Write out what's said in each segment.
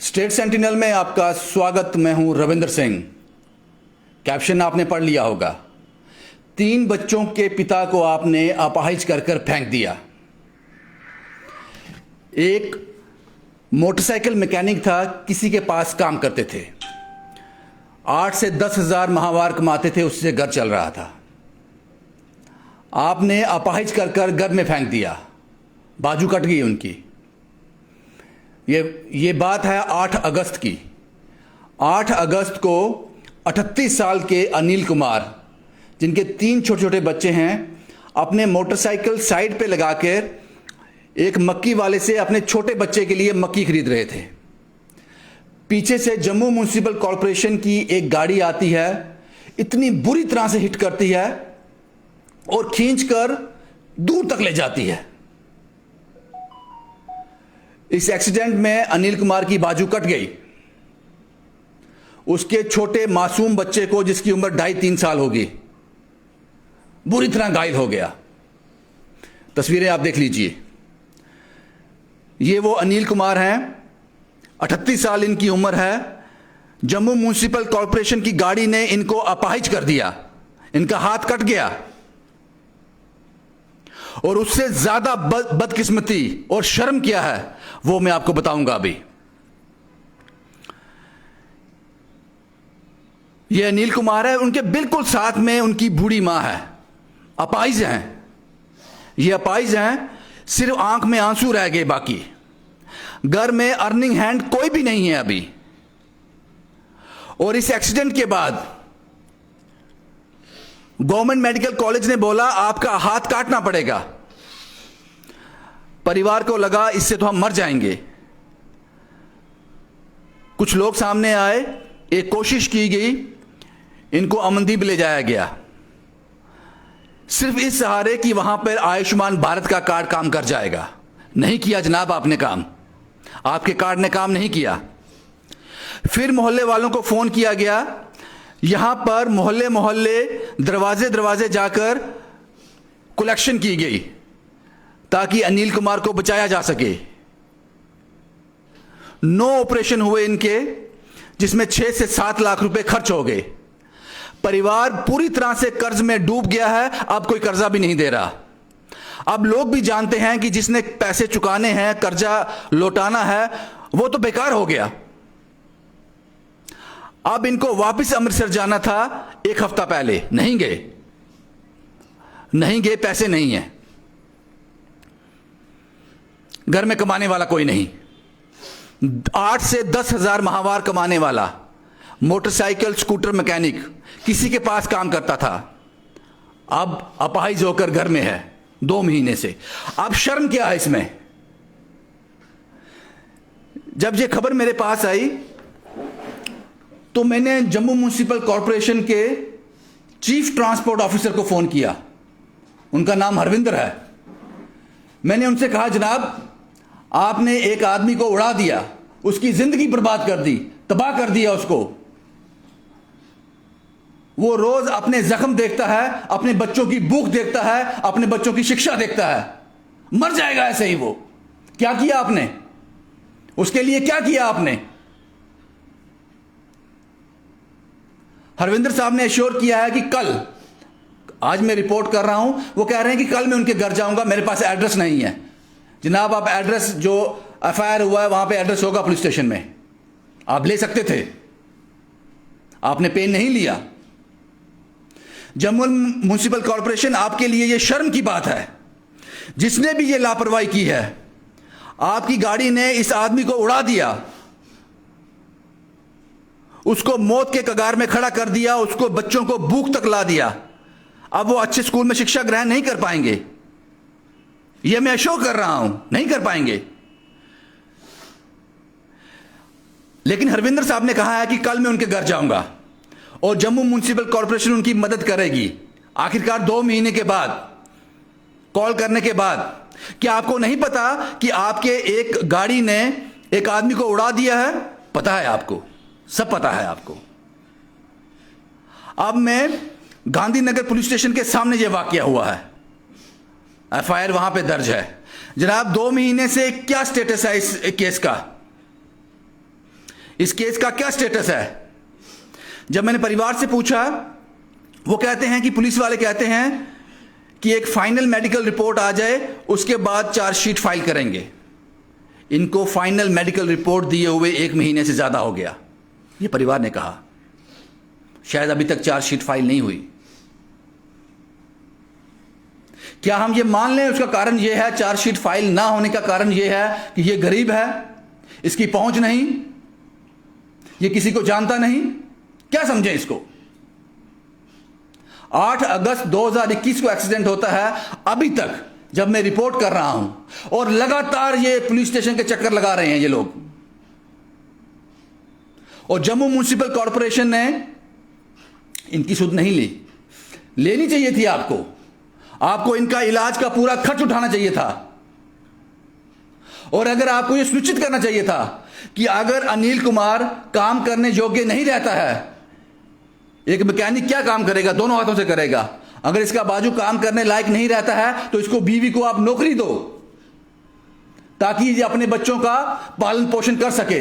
State sentinel में आपका स्वागत। मैं हूं रविंद्र सिंह। कैप्शन आपने पढ़ लिया होगा। 3 बच्चों के पिता को आपने अपाहिज कर कर फेंक दिया। एक मोटरसाइकिल मैकेनिक था, किसी के पास काम करते थे। 8 से 10 हजार माहवार कमाते थे, उससे घर चल रहा था। आपने अपाहिज कर कर घर में फेंक दिया, बाजू कट गई उनकी। ये बात है 8 अगस्त की। 8 अगस्त को 38 साल के अनिल कुमार, जिनके 3 छोटे छोटे बच्चे हैं, अपने मोटरसाइकिल साइड पे लगाकर एक मक्की वाले से अपने छोटे बच्चे के लिए मक्की खरीद रहे थे। पीछे से जम्मू म्युनिसिपल कॉरपोरेशन की एक गाड़ी आती है, इतनी बुरी तरह से हिट करती है और खींचकर दूर तक ले जाती है। इस एक्सीडेंट में अनिल कुमार की बाजू कट गई। उसके छोटे मासूम बच्चे को, जिसकी उम्र 2.5-3 साल होगी, बुरी तरह घायल हो गया। तस्वीरें आप देख लीजिए। ये वो अनिल कुमार हैं, 38 साल इनकी उम्र है। जम्मू म्युनिसिपल कॉरपोरेशन की गाड़ी ने इनको अपाहिज कर दिया, इनका हाथ कट गया। और उससे ज्यादा बदकिस्मती और शर्म क्या है वो मैं आपको बताऊंगा अभी। ये अनिल कुमार है, उनके बिल्कुल साथ में उनकी बूढ़ी मां है। अपाहिज हैं, ये अपाहिज हैं। सिर्फ आंख में आंसू रह गए, बाकी घर में अर्निंग हैंड कोई भी नहीं है अभी। और इस एक्सीडेंट के बाद गवर्नमेंट मेडिकल कॉलेज ने बोला आपका हाथ काटना पड़ेगा। परिवार को लगा इससे तो हम मर जाएंगे। कुछ लोग सामने आए, एक कोशिश की गई, इनको अमनदीप ले जाया गया, सिर्फ इस सहारे कि वहां पर आयुष्मान भारत का कार्ड काम कर जाएगा। नहीं किया जनाब आपने काम, आपके कार्ड ने काम नहीं किया। फिर मोहल्ले वालों को फोन किया गया, यहां पर मोहल्ले मोहल्ले दरवाजे दरवाजे जाकर कलेक्शन की गई ताकि अनिल कुमार को बचाया जा सके। 9 ऑपरेशन हुए इनके, जिसमें 6 से 7 लाख रुपए खर्च हो गए। परिवार पूरी तरह से कर्ज में डूब गया है, अब कोई कर्जा भी नहीं दे रहा। अब लोग भी जानते हैं कि जिसने पैसे चुकाने हैं, कर्जा लौटाना है, वो तो बेकार हो गया। अब इनको वापस अमृतसर जाना था 1 हफ्ता पहले, नहीं गए, पैसे नहीं है, घर में कमाने वाला कोई नहीं। 8 से 10 हजार माहवार कमाने वाला मोटरसाइकिल स्कूटर मैकेनिक, किसी के पास काम करता था, अब अपाहिज होकर घर में है 2 महीने से। अब शर्म क्या है इसमें? जब ये खबर मेरे पास आई तो मैंने जम्मू म्युनिसिपल कॉरपोरेशन के चीफ ट्रांसपोर्ट ऑफिसर को फोन किया। उनका नाम हरविंदर है। मैंने उनसे कहा जनाब आपने एक आदमी को उड़ा दिया, उसकी जिंदगी बर्बाद कर दी, तबाह कर दिया उसको। वो रोज अपने जख्म देखता है, अपने बच्चों की भूख देखता है, अपने बच्चों की शिक्षा देखता है, मर जाएगा ऐसे ही वो। क्या किया आपने उसके लिए? क्या किया आपने? हरविंदर साहब ने एश्योर किया है कि कल, आज मैं रिपोर्ट कर रहा हूं, वो कह रहे हैं कि कल मैं उनके घर जाऊंगा, मेरे पास एड्रेस नहीं है। जनाब आप एड्रेस, जो एफआईआर हुआ है वहां पे एड्रेस होगा पुलिस स्टेशन में, आप ले सकते थे, आपने पेन नहीं लिया। जम्मू म्युनिसिपल कॉरपोरेशन, आपके लिए यह शर्म की बात है। जिसने भी यह लापरवाही की है, आपकी गाड़ी ने इस आदमी को उड़ा दिया, उसको मौत के कगार में खड़ा कर दिया, उसको बच्चों को भूख तक ला दिया। अब वो अच्छे स्कूल में शिक्षा ग्रहण नहीं कर पाएंगे, यह मैं शो कर रहा हूं, नहीं कर पाएंगे। लेकिन हरविंदर साहब ने कहा है कि कल मैं उनके घर जाऊंगा और जम्मू म्युनिसिपल कॉरपोरेशन उनकी मदद करेगी। आखिरकार 2 महीने के बाद, कॉल करने के बाद, क्या आपको नहीं पता कि आपके एक गाड़ी ने एक आदमी को उड़ा दिया है? पता है आपको, सब पता है आपको। अब मैं गांधीनगर पुलिस स्टेशन के सामने यह वाकया हुआ है, एफआईआर वहां पे दर्ज है। जनाब 2 महीने से क्या स्टेटस है इस केस का? इस केस का क्या स्टेटस है? जब मैंने परिवार से पूछा, वो कहते हैं कि पुलिस वाले कहते हैं कि एक फाइनल मेडिकल रिपोर्ट आ जाए, उसके बाद चार्जशीट फाइल करेंगे। इनको फाइनल मेडिकल रिपोर्ट दिए हुए 1 महीने से ज़्यादा हो गया, ये परिवार ने कहा। शायद अभी तक चार्जशीट फाइल नहीं हुई। क्या हम ये मान लें उसका कारण यह है, चार्जशीट फाइल ना होने का कारण यह है कि यह गरीब है, इसकी पहुंच नहीं, ये किसी को जानता नहीं? क्या समझें इसको? 8 अगस्त 2021 को एक्सीडेंट होता है। अभी तक जब मैं रिपोर्ट कर रहा हूं, और लगातार ये पुलिस स्टेशन के चक्कर लगा रहे हैं ये लोग, और जम्मू म्युनिसिपल कॉर्पोरेशन ने इनकी सुध नहीं ली। लेनी चाहिए थी आपको इनका इलाज का पूरा खर्च उठाना चाहिए था। और अगर आपको यह सुनिश्चित करना चाहिए था कि अगर अनिल कुमार काम करने योग्य नहीं रहता है, एक मैकेनिक क्या काम करेगा? दोनों हाथों से करेगा। अगर इसका बाजू काम करने लायक नहीं रहता है तो इसको बीवी को आप नौकरी दो, ताकि ये अपने बच्चों का पालन पोषण कर सके।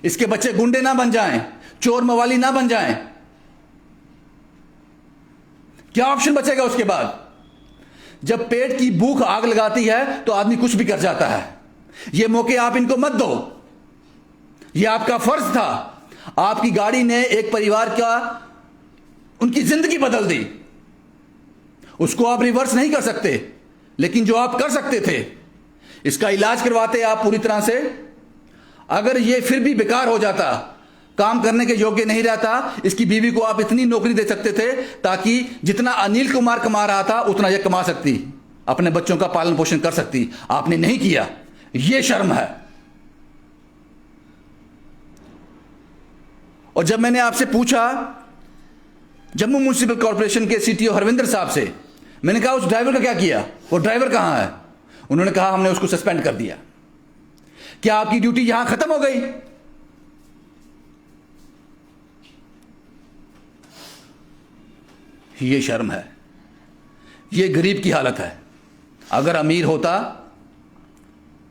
इसके बच्चे गुंडे ना बन जाएं, चोर मवाली ना बन जाएं। क्या ऑप्शन बचेगा उसके बाद? जब पेट की भूख आग लगाती है तो आदमी कुछ भी कर जाता है। ये मौके आप इनको मत दो, ये आपका फर्ज था। आपकी गाड़ी ने एक परिवार का, उनकी जिंदगी बदल दी। उसको आप रिवर्स नहीं कर सकते, लेकिन जो आप कर सकते थे, इसका इलाज करवाते आप पूरी तरह से। अगर ये फिर भी बेकार हो जाता, काम करने के योग्य नहीं रहता, इसकी बीवी को आप इतनी नौकरी दे सकते थे ताकि जितना अनिल कुमार कमा रहा था उतना यह कमा सकती, अपने बच्चों का पालन पोषण कर सकती। आपने नहीं किया, यह शर्म है। और जब मैंने आपसे पूछा जम्मू म्युनिसिपल कॉर्पोरेशन के सीटीओ हरविंदर साहब से, मैंने कहा उस ड्राइवर का क्या किया, वो ड्राइवर कहां है? उन्होंने कहा हमने उसको सस्पेंड कर दिया। क्या आपकी ड्यूटी यहां खत्म हो गई? ये शर्म है, ये गरीब की हालत है। अगर अमीर होता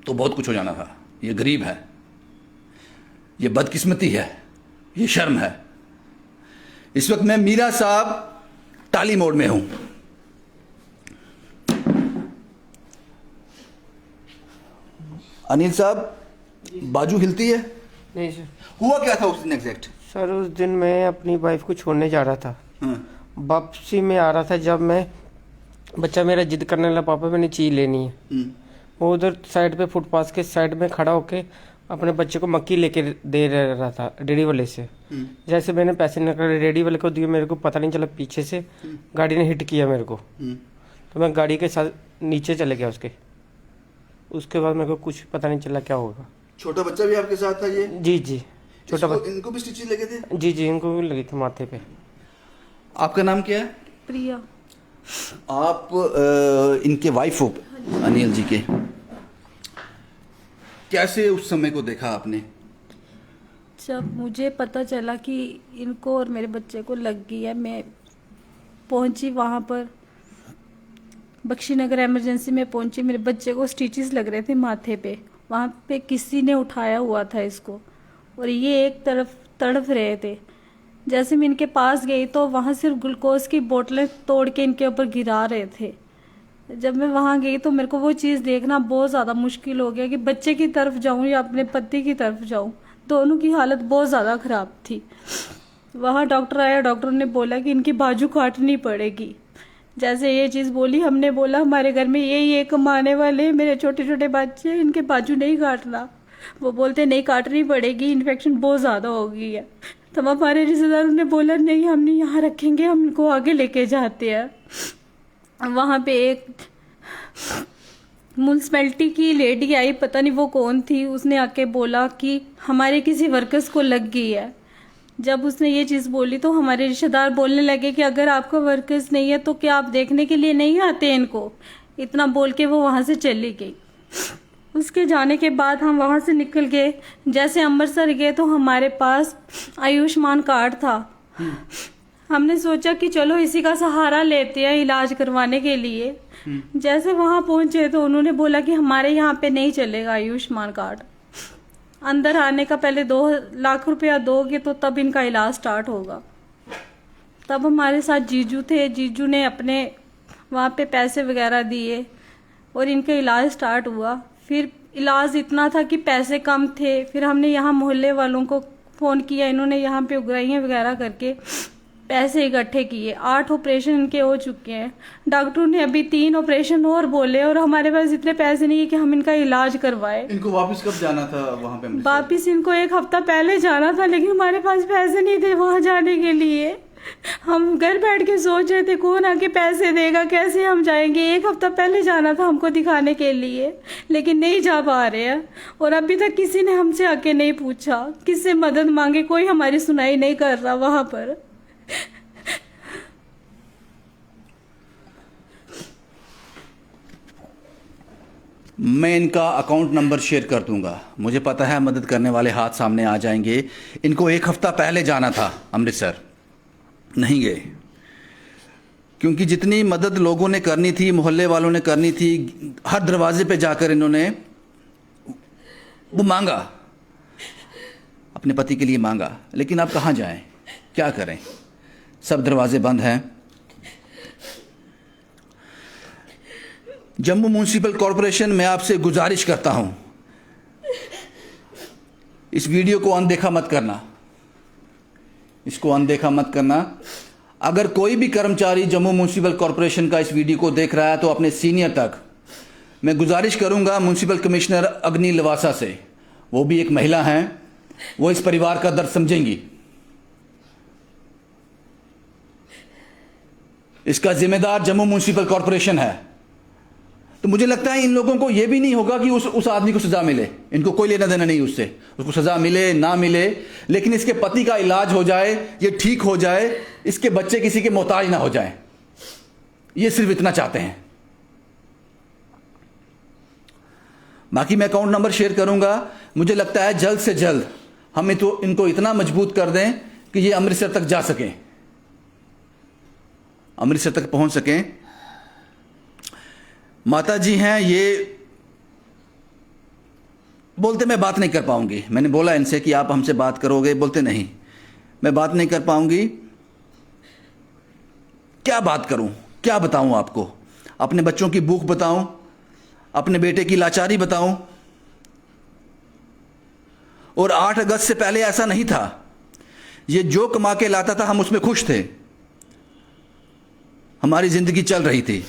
तो बहुत कुछ हो जाना था। ये गरीब है, ये बदकिस्मती है, ये शर्म है। इस वक्त मैं मीरा साहब टाली मोड़ में हूं। अनिल साहब, बाजू हिलती है? नहीं सर। हुआ क्या था उस दिन एग्जैक्ट? सर उस दिन मैं अपनी वाइफ को छोड़ने जा रहा था। वापसी में आ रहा था, जब मैं बच्चा मेरा जिद करने लगा, पापा मैंने चीज लेनी है। वो उधर साइड पे फुटपाथ के साइड में खड़ा होके अपने बच्चे को मक्की लेके दे रहा था रेडी वाले से। जैसे मैंने पैसे निकाले रेडी वाले को दिए, मेरे को पता नहीं चला, पीछे से गाड़ी ने हिट किया मेरे को। तो मैं गाड़ी के साथ नीचे चले गया उसके बाद मेरे को कुछ पता नहीं चला क्या होगा। छोटा बच्चा भी आपके साथ था ये? जी जी, छोटा बच्चा। इनको भी स्टिचेस लगे थे? जी जी, इनको भी लगी थी माथे पे। आपका नाम क्या है? प्रिया। आप इनके वाइफ हो अनिल जी के। कैसे उस समय को देखा आपने? जब मुझे पता चला कि इनको और मेरे बच्चे को लग गई है, मैं पहुंची वहाँ पर, बख्शीनगर इमरजेंसी में पहुंची। मेरे बच्चे को स्टिचेस लग रहे थे माथे पे। वहाँ पे किसी ने उठाया हुआ था इसको, और ये एक तरफ तड़प रहे थे। जैसे मैं इनके पास गई तो वहाँ सिर्फ ग्लूकोज की बोतलें तोड़ के इनके ऊपर गिरा रहे थे। जब मैं वहाँ गई तो मेरे को वो चीज़ देखना बहुत ज़्यादा मुश्किल हो गया कि बच्चे की तरफ जाऊँ या अपने पति की तरफ जाऊँ। दोनों की हालत बहुत ज़्यादा ख़राब थी। वहाँ डॉक्टर आया, डॉक्टर ने बोला कि इनकी बाजू काटनी पड़ेगी। जैसे ये चीज़ बोली, हमने बोला हमारे घर में ये कमाने वाले मेरे छोटे छोटे बच्चे, इनके बाजू नहीं काटना। वो बोलते नहीं काटनी पड़ेगी, इन्फेक्शन बहुत ज़्यादा हो गई है। तो हमारे रिश्तेदारों ने बोला नहीं, हम नहीं यहाँ रखेंगे, हम इनको आगे लेके जाते हैं। वहाँ पे एक म्यूनसिपैलिटी की लेडी आई, पता नहीं वो कौन थी, उसने आके बोला कि हमारे किसी वर्कर्स को लग गई है। जब उसने ये चीज़ बोली तो हमारे रिश्तेदार बोलने लगे कि अगर आपका वर्कर्स नहीं है तो क्या आप देखने के लिए नहीं आते इनको? इतना बोल के वो वहाँ से चली गई। उसके जाने के बाद हम वहाँ से निकल गए। जैसे अमृतसर गए तो हमारे पास आयुष्मान कार्ड था। हमने सोचा कि चलो इसी का सहारा लेते हैं इलाज करवाने के लिए। जैसे वहाँ पहुँचे तो उन्होंने बोला कि हमारे यहाँ पे नहीं चलेगा आयुष्मान कार्ड। अंदर आने का पहले 2 लाख रुपया दोगे तो तब इनका इलाज स्टार्ट होगा। तब हमारे साथ जीजू थे, जीजू ने अपने वहाँ पे पैसे वगैरह दिए और इनका इलाज स्टार्ट हुआ। फिर इलाज इतना था कि पैसे कम थे, फिर हमने यहाँ मोहल्ले वालों को फ़ोन किया, इन्होंने यहाँ पे उगराइयाँ वगैरह करके पैसे इकट्ठे किए। 8 ऑपरेशन इनके हो चुके हैं। डॉक्टरों ने अभी 3 ऑपरेशन और बोले और हमारे पास इतने पैसे नहीं है कि हम इनका इलाज करवाए। इनको वापस कब जाना था वहाँ पे? वापस इनको 1 हफ्ता पहले जाना था, लेकिन हमारे पास पैसे नहीं थे वहाँ जाने के लिए। हम घर बैठ के सोच रहे थे कौन आके पैसे देगा, कैसे हम जाएंगे। 1 हफ्ता पहले जाना था हमको दिखाने के लिए, लेकिन नहीं जा पा रहे हैं। और अभी तक किसी ने हमसे आके नहीं पूछा, किससे मदद मांगे, कोई हमारी सुनाई नहीं कर रहा वहां पर। मैं इनका अकाउंट नंबर शेयर कर दूंगा। मुझे पता है मदद करने वाले हाथ सामने आ जाएंगे। इनको 1 हफ्ता पहले जाना था अमृतसर, नहीं गए, क्योंकि जितनी मदद लोगों ने करनी थी, मोहल्ले वालों ने करनी थी, हर दरवाजे पे जाकर इन्होंने वो मांगा, अपने पति के लिए मांगा, लेकिन अब कहाँ जाएं, क्या करें, सब दरवाजे बंद हैं। जम्मू म्यूनिसिपल कॉरपोरेशन, मैं आपसे गुजारिश करता हूं, इस वीडियो को अनदेखा मत करना, इसको अनदेखा मत करना। अगर कोई भी कर्मचारी जम्मू म्यूनिसिपल कॉरपोरेशन का इस वीडियो को देख रहा है तो अपने सीनियर तक मैं गुजारिश करूंगा, म्यूनिसिपल कमिश्नर अग्नि लवासा से, वो भी एक महिला हैं, वो इस परिवार का दर्द समझेंगी। इसका जिम्मेदार जम्मू म्यूनिसिपल कॉरपोरेशन है। तो मुझे लगता है इन लोगों को यह भी नहीं होगा कि उस आदमी को सजा मिले, इनको कोई लेना देना नहीं उससे, उसको सजा मिले ना मिले, लेकिन इसके पति का इलाज हो जाए, ये ठीक हो जाए, इसके बच्चे किसी के मोहताज ना हो जाए, ये सिर्फ इतना चाहते हैं। बाकी मैं अकाउंट नंबर शेयर करूंगा। मुझे लगता है जल्द से जल्द हम इनको इतना मजबूत कर दें कि ये अमृतसर तक जा सकें, अमृतसर तक पहुंच सकें। माता जी हैं, ये बोलते मैं बात नहीं कर पाऊंगी। मैंने बोला इनसे कि आप हमसे बात करोगे, बोलते नहीं, मैं बात नहीं कर पाऊंगी। क्या बात करूं, क्या बताऊं आपको? अपने बच्चों की भूख बताऊं, अपने बेटे की लाचारी बताऊं? और 8 अगस्त से पहले ऐसा नहीं था। ये जो कमा के लाता था हम उसमें खुश थे, हमारी जिंदगी चल रही थी।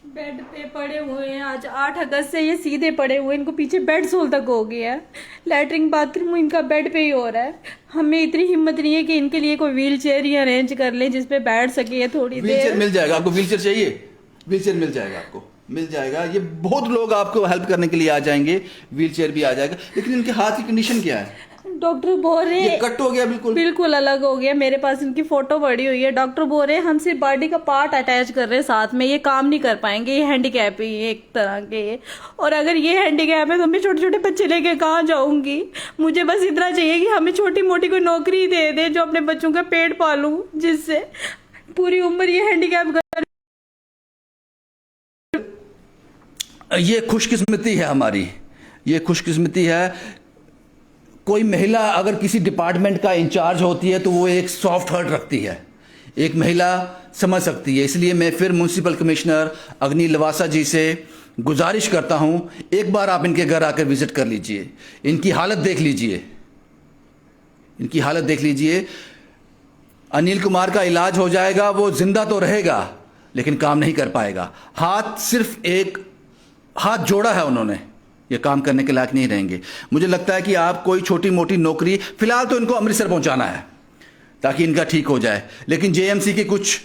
बेड पे पड़े हुए हैं आज 8 अगस्त से, ये सीधे पड़े हुए, इनको पीछे बेड सोल तक हो गया है, लैटरिन बाथरूम इनका बेड पे ही हो रहा है। हमें इतनी हिम्मत नहीं है कि इनके लिए कोई व्हील चेयर ही अरेंज कर ले जिसपे बैठ सके थोड़ी देर। व्हील चेयर मिल जाएगा आपको, व्हील चेयर चाहिए, व्हील चेयर मिल जाएगा आपको, मिल जाएगा। ये बहुत लोग आपको हेल्प करने के लिए आ जाएंगे, व्हील चेयर भी आ जाएगा। लेकिन इनके हाथ की कंडीशन क्या है? डॉक्टर बोल रहे ये कट हो गया, बिल्कुल अलग हो गया। मेरे पास इनकी फोटो पड़ी हुई है। डॉक्टर बोल रहे हैं हम सिर्फ बॉडी का पार्ट अटैच कर रहे हैं साथ में, ये काम नहीं कर पाएंगे, ये हैंडीकैप ही एक तरह के। और अगर ये हैंडीकैप है तो मैं छोटे छोटे बच्चे लेके कहाँ जाऊंगी? मुझे बस इतना चाहिए कि हमें छोटी मोटी कोई नौकरी दे दे जो अपने बच्चों का पेट पालूं, जिससे पूरी उम्र ये हैंडीकैप। ये खुशकिस्मती है हमारी, ये खुशकिस्मती है। कोई महिला अगर किसी डिपार्टमेंट का इंचार्ज होती है तो वो एक सॉफ्ट हार्ट रखती है, एक महिला समझ सकती है। इसलिए मैं फिर म्यूनिसिपल कमिश्नर अग्नि लवासा जी से गुजारिश करता हूं, एक बार आप इनके घर आकर विजिट कर लीजिए, इनकी हालत देख लीजिए, इनकी हालत देख लीजिए। अनिल कुमार का इलाज हो जाएगा, वो जिंदा तो रहेगा लेकिन काम नहीं कर पाएगा। हाथ सिर्फ एक हाथ जोड़ा है उन्होंने, ये काम करने के लायक नहीं रहेंगे। मुझे लगता है कि आप कोई छोटी मोटी नौकरी, फिलहाल तो इनको अमृतसर पहुंचाना है ताकि इनका ठीक हो जाए, लेकिन जेएमसी की कुछ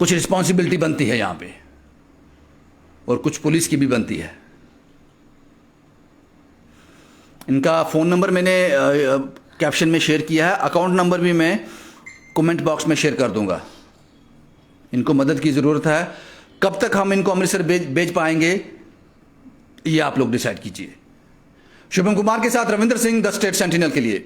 रिस्पॉन्सिबिलिटी बनती है यहां पे, और कुछ पुलिस की भी बनती है। इनका फ़ोन नंबर मैंने कैप्शन में शेयर किया है, अकाउंट नंबर भी मैं कमेंट बॉक्स में शेयर कर दूंगा। इनको मदद की ज़रूरत है। कब तक हम इनको अमृतसर भेज पाएंगे ये आप लोग डिसाइड कीजिए। शुभम कुमार के साथ Ravindra Singh, the state sentinel के लिए।